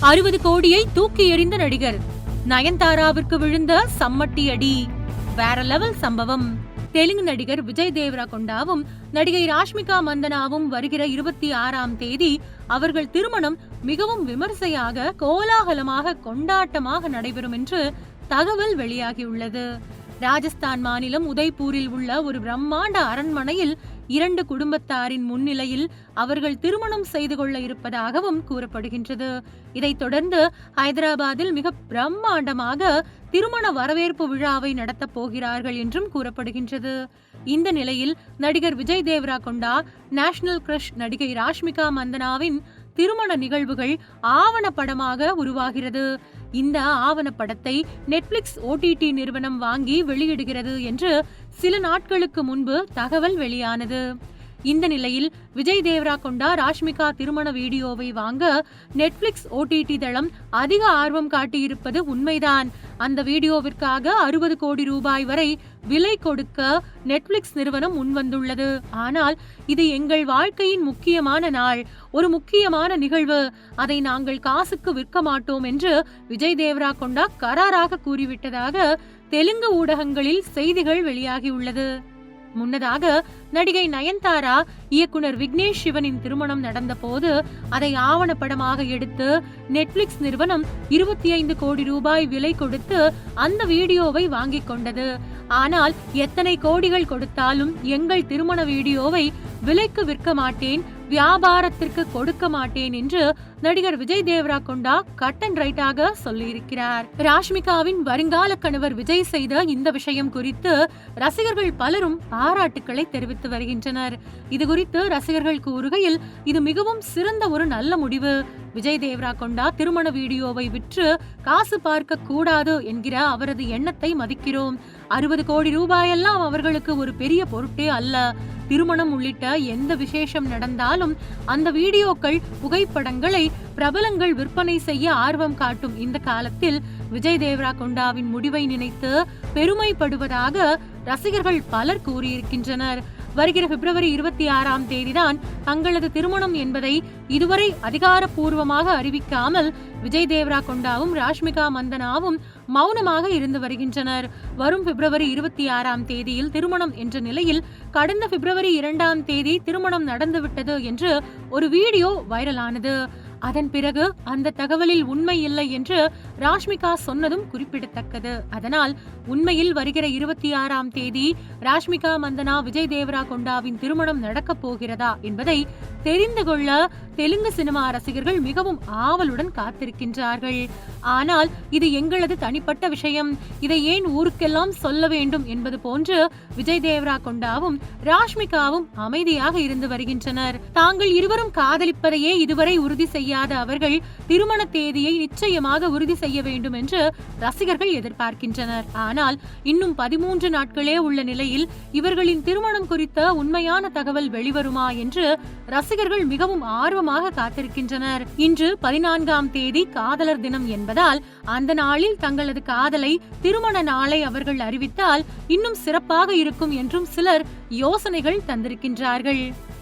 60 கோடியை தூக்கி எறிந்த நடிகர் நயன்தாராவிற்கு விழுந்த சம்மட்டி அடி. வேற லெவல் சம்பவம். தெலுங்கு நடிகர் விஜய் தேவரகொண்டாவும் நடிகை ராஷ்மிகா மந்தனாவும் வருகிற 26ஆம் தேதி அவர்கள் திருமணம் மிகவும் விமர்சையாக கோலாகலமாக கொண்டாட்டமாக நடைபெறும் என்று தகவல் வெளியாகியுள்ளது. ராஜஸ்தான் மாநிலம் உதய்பூரில் உள்ள ஒரு பிரம்மாண்ட அரண்மனையில் 2 குடும்பத்தாரின் முன்னிலையில் அவர்கள் திருமணம் செய்து கொள்ள இருப்பதாகவும் கூறப்படுகின்றது. இதைத் தொடர்ந்து ஹைதராபாத்தில் மிக பிரம்மாண்டமாக திருமண வரவேற்பு விழாவை நடத்தப் போகிறார்கள் என்றும் கூறப்படுகின்றது. இந்த நிலையில் நடிகர் விஜய் தேவரகொண்டா நேஷனல் கிரஷ் நடிகை ராஷ்மிகா மந்தனாவின் திருமண நிகழ்வுகள் ஆவணப்படமாக உருவாகிறது. இந்த ஆவணப்படத்தை நெட்ஃபிளிக்ஸ் OTT நிறுவனம் வாங்கி வெளியிடுகிறது என்று சில நாட்களுக்கு முன்பு தகவல் வெளியானது. இந்த நிலையில் விஜய் தேவரகொண்டா ராஷ்மிகா திருமண வீடியோவை வாங்க நெட்ஃபிளிக்ஸ் OTT தளம் அதிக ஆர்வம் காட்டியிருப்பது உண்மைதான். அந்த வீடியோவிற்காக 60 கோடி ரூபாய் வரை விலை கொடுக்க நெட்ஃபிளிக்ஸ் நிறுவனம் முன்வந்துள்ளது. ஆனால் இது எங்கள் வாழ்க்கையின் முக்கியமான நாள், ஒரு முக்கியமான நிகழ்வு, அதை நாங்கள் காசுக்கு விற்க மாட்டோம் என்று விஜய் தேவரகொண்டா கராராக கூறிவிட்டதாக தெலுங்கு ஊடகங்களில் செய்திகள் வெளியாகியுள்ளது. முன்னதாக நடிகை நயன்தாரா இயக்குனர் விக்னேஷ் சிவனின் திருமணம் நடந்த போது அதை ஆவணப்படமாக எடுத்து நெட்ஃபிளிக்ஸ் நிறுவனம் 25 கோடி ரூபாய் விலை கொடுத்து அந்த வீடியோவை வாங்கிக் கொண்டது. ஆனால் எத்தனை கோடிகள் கொடுத்தாலும் எங்கள் திருமண வீடியோவை விலைக்கு விற்க மாட்டேன், வியாபாரத்திற்கு கொடுக்க மாட்டேன் என்று நடிகர் விஜய் தேவரகொண்டா கட் அண்ட் ரைட்டாக சொல்லியிருக்கிறார். ராஷ்மிகாவின் வருங்கால கணவர் விஜய் செய்த இந்த விஷயம் குறித்து ரசிகர்கள் பலரும் பாராட்டுக்களை தெரிவித்து வருகின்றனர். இது குறித்து ரசிகர்கள் கூறுகையில், இது மிகவும் சிறந்த ஒரு நல்ல முடிவு. விஜய் தேவரகொண்டா திருமண வீடியோவை விற்று காசு பார்க்க கூடாது என்கிற அவரது எண்ணத்தை மதிக்கிறோம். 60 கோடி ரூபாயெல்லாம் அவர்களுக்கு ஒரு பெரிய பொருட்டே அல்ல. திருமணம் உள்ளிட்ட எந்த விசேஷம் நடந்தாலும் அந்த வீடியோக்கள், புகைப்படங்களை பிரபலங்கள் விற்பனை செய்ய ஆர்வம் காட்டும் இந்த காலத்தில் விஜய் தேவரகொண்டாவின் முடிவை நினைத்து பெருமைப்படுவதாக ரசிகர்கள் பலர் கூறியிருக்கின்றனர். வருகிற பிப்ரவரி 26ஆம் தேதிதான் தங்களது திருமணம் என்பதை இதுவரை அதிகாரப்பூர்வமாக அறிவிக்காமல் விஜய் தேவரகொண்டாவும் ராஷ்மிகா மந்தனாவும் மௌனமாக இருந்து வருகின்றனர். வரும் பிப்ரவரி 26ஆம் தேதியில் திருமணம் என்ற நிலையில் கடந்த பிப்ரவரி 2ஆம் தேதி திருமணம் நடந்துவிட்டது என்று ஒரு வீடியோ வைரலானது. அதன் பிறகு அந்த தகவலில் உண்மை இல்லை என்று ராஷ்மிகா சொன்னதும் குறிப்பிடத்தக்கது. அதனால் உண்மையில் வருகிற 26ஆம் தேதி ராஷ்மிகா மந்தனா விஜய் தேவரகொண்டாவின் திருமணம் நடக்கப் போகிறதா என்பதை தெரிந்து கொள்ள தெலுங்கு சினிமா ரசிகர்கள் மிகவும் ஆவலுடன் காத்திருக்கின்றார்கள். ஆனால் இது எங்களது தனிப்பட்ட விஷயம், இதை ஏன் ஊருக்கெல்லாம் சொல்ல வேண்டும் என்பது போன்று விஜய் தேவரகொண்டாவும் ராஷ்மிகாவும் அமைதியாக இருந்து வருகின்றனர். தாங்கள் இருவரும் காதலிப்பதையே இதுவரை உறுதி செய்யாத அவர்கள் திருமண தேதியை நிச்சயமாக உறுதி செய்ய வேண்டும் என்று ரசிகர்கள் எதிர்பார்க்கின்றனர். ஆனால் இன்னும் 13 நாட்களே உள்ள நிலையில் இவர்களின் திருமணம் குறித்த உண்மையான தகவல் வெளிவருமா என்று ரசிகர்கள் மிகவும் ஆர்வமாக காத்திருக்கின்றனர். இன்று 14ஆம் தேதி காதலர் தினம் என்பதால் அந்த நாளில் தங்களது காதலை, திருமண நாளை அவர்கள் அறிவித்தால் இன்னும் சிறப்பாக இருக்கும் என்றும் சிலர் யோசனைகள் தந்திருக்கின்றார்கள்.